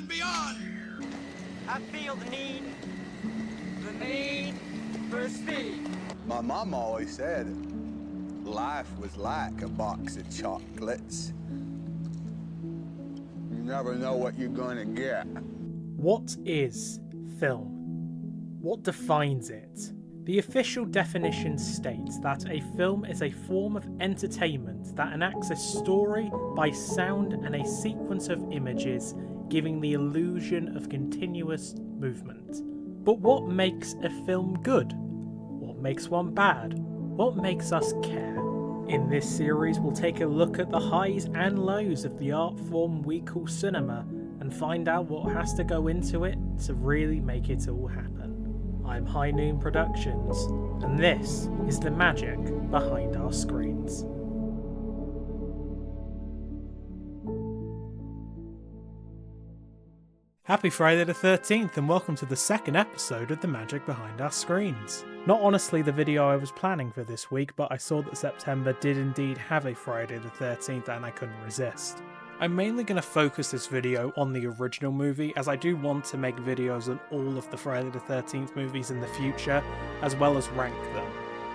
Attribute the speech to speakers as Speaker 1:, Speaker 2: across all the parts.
Speaker 1: and beyond.
Speaker 2: I feel the need for speed.
Speaker 3: My mom always said life was like a box of chocolates. You never know what you're gonna get.
Speaker 4: What is film? What defines it? The official definition states that a film is a form of entertainment that enacts a story by sound and a sequence of images, giving the illusion of continuous movement. But what makes a film good? What makes one bad? What makes us care? In this series, we'll take a look at the highs and lows of the art form we call cinema and find out what has to go into it to really make it all happen. I'm High Noon Productions, and this is the magic behind our screens. Happy Friday the 13th, and welcome to the second episode of The Magic Behind Our Screens. Not honestly the video I was planning for this week, but I saw that September did indeed have a Friday the 13th and I couldn't resist. I'm mainly going to focus this video on the original movie, as I do want to make videos on all of the Friday the 13th movies in the future, as well as rank them.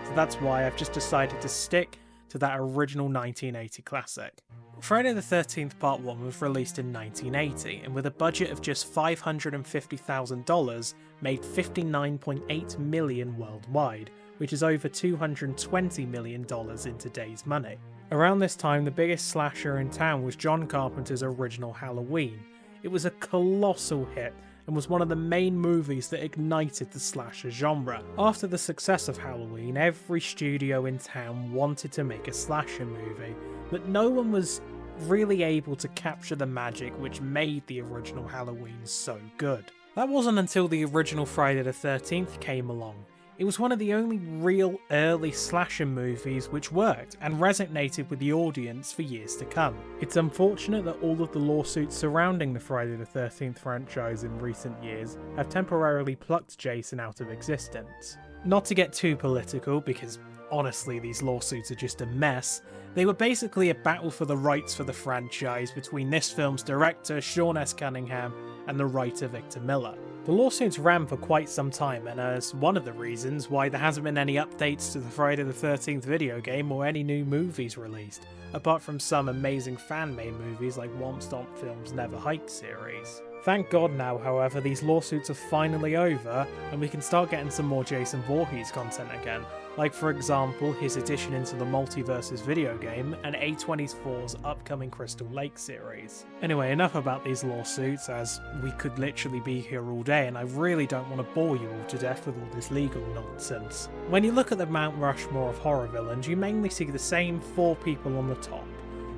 Speaker 4: So that's why I've just decided to stick to that original 1980 classic. Friday the 13th Part 1 was released in 1980, and with a budget of just $550,000, made $59.8 million worldwide, which is over $220 million in today's money. Around this time, the biggest slasher in town was John Carpenter's original Halloween. It was a colossal hit, and was one of the main movies that ignited the slasher genre. After the success of Halloween, every studio in town wanted to make a slasher movie, but no one was really able to capture the magic which made the original Halloween so good. That wasn't until the original Friday the 13th came along. It was one of the only real early slasher movies which worked and resonated with the audience for years to come. It's unfortunate that all of the lawsuits surrounding the Friday the 13th franchise in recent years have temporarily plucked Jason out of existence. Not to get too political, because honestly these lawsuits are just a mess, they were basically a battle for the rights for the franchise between this film's director Sean S. Cunningham and the writer Victor Miller. The lawsuits ran for quite some time, and as one of the reasons why there hasn't been any updates to the Friday the 13th video game or any new movies released, apart from some amazing fan-made movies like Womp Stomp Films' Never Hike series. Thank God now, however, these lawsuits are finally over, and we can start getting some more Jason Voorhees content again, like for example his addition into the Multiverses video game and A24's upcoming Crystal Lake series. Anyway, enough about these lawsuits, as we could literally be here all day and I really don't want to bore you all to death with all this legal nonsense. When you look at the Mount Rushmore of horror villains, you mainly see the same four people on the top,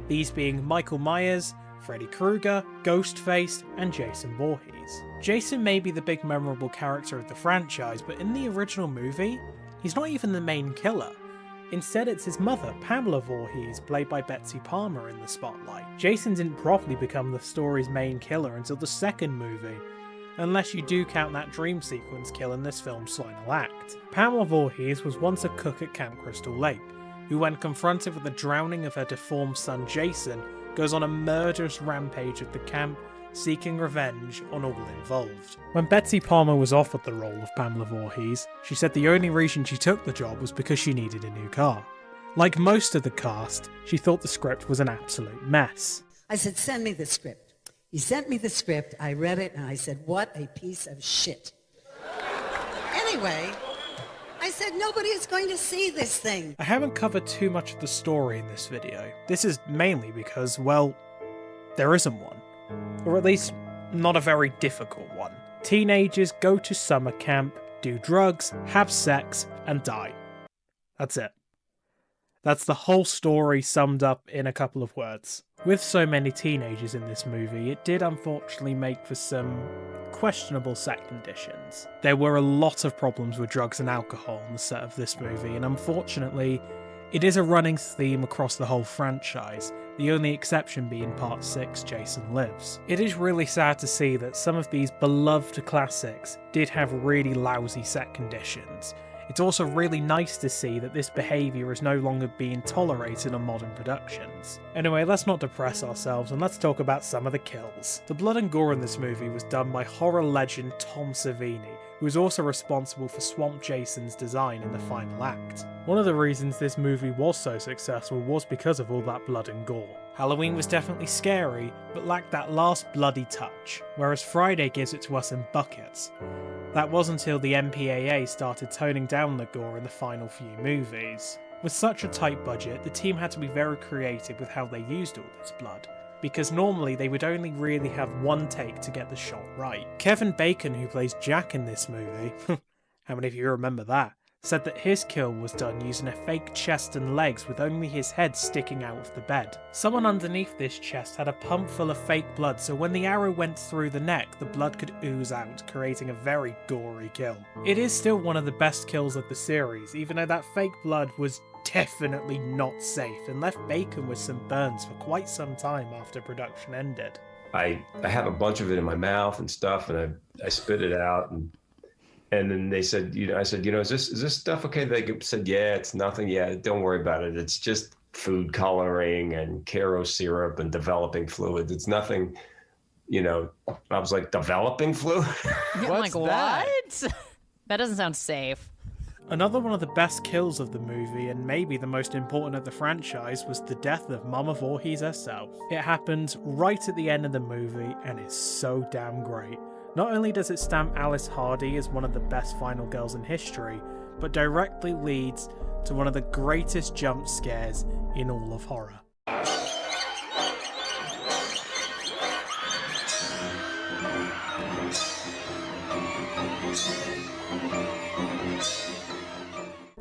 Speaker 4: these being Michael Myers, Freddy Krueger, Ghostface, and Jason Voorhees. Jason may be the big memorable character of the franchise, but in the original movie, he's not even the main killer. Instead, it's his mother, Pamela Voorhees, played by Betsy Palmer, in the spotlight. Jason didn't properly become the story's main killer until the second movie, unless you do count that dream sequence kill in this film's final act. Pamela Voorhees was once a cook at Camp Crystal Lake, who when confronted with the drowning of her deformed son Jason, goes on a murderous rampage at the camp, seeking revenge on all involved. When Betsy Palmer was offered the role of Pamela Voorhees, she said the only reason she took the job was because she needed a new car. Like most of the cast, she thought the script was an absolute mess.
Speaker 5: I said, send me the script. He sent me the script, I read it, and I said, what a piece of shit. Anyway, I said, nobody is going to see this thing.
Speaker 4: I haven't covered too much of the story in this video. This is mainly because, well, there isn't one. Or at least, not a very difficult one. Teenagers go to summer camp, do drugs, have sex, and die. That's it. That's the whole story summed up in a couple of words. With so many teenagers in this movie, it did unfortunately make for some questionable set conditions. There were a lot of problems with drugs and alcohol on the set of this movie, and unfortunately, it is a running theme across the whole franchise, the only exception being Part 6, Jason Lives. It is really sad to see that some of these beloved classics did have really lousy set conditions. It's also really nice to see that this behaviour is no longer being tolerated on modern productions. Anyway, let's not depress ourselves and let's talk about some of the kills. The blood and gore in this movie was done by horror legend Tom Savini, who was also responsible for Swamp Jason's design in the final act. One of the reasons this movie was so successful was because of all that blood and gore. Halloween was definitely scary, but lacked that last bloody touch, whereas Friday gives it to us in buckets. That was until the MPAA started toning down the gore in the final few movies. With such a tight budget, the team had to be very creative with how they used all this blood, because normally they would only really have one take to get the shot right. Kevin Bacon, who plays Jack in this movie, how many of you remember that, said that his kill was done using a fake chest and legs with only his head sticking out of the bed. Someone underneath this chest had a pump full of fake blood, so when the arrow went through the neck, the blood could ooze out, creating a very gory kill. It is still one of the best kills of the series, even though that fake blood was definitely not safe and left Bacon with some burns for quite some time after production ended.
Speaker 1: I have a bunch of it in my mouth and stuff, and I spit it out, and then they said, I said, is this stuff okay? They said, yeah, it's nothing. Yeah, don't worry about it. It's just food coloring and Caro syrup and developing fluids. It's nothing, I was like, developing fluid?
Speaker 6: I'm like, what? That doesn't sound safe.
Speaker 4: Another one of the best kills of the movie, and maybe the most important of the franchise, was the death of Mama Voorhees herself. It happened right at the end of the movie, and it's so damn great. Not only does it stamp Alice Hardy as one of the best final girls in history, but directly leads to one of the greatest jump scares in all of horror.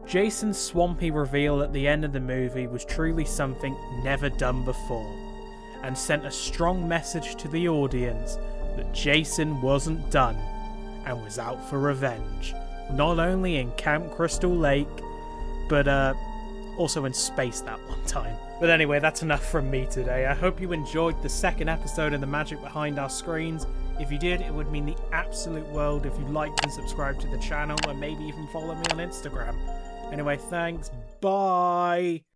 Speaker 4: Jason's swampy reveal at the end of the movie was truly something never done before, and sent a strong message to the audience that Jason wasn't done and was out for revenge, not only in Camp Crystal Lake, but also in space that one time. But anyway, that's enough from me today. I hope you enjoyed the second episode of The Magic Behind Our Screens. If you did, it would mean the absolute world if you liked and subscribed to the channel, and maybe even follow me on Instagram. Anyway, thanks, bye!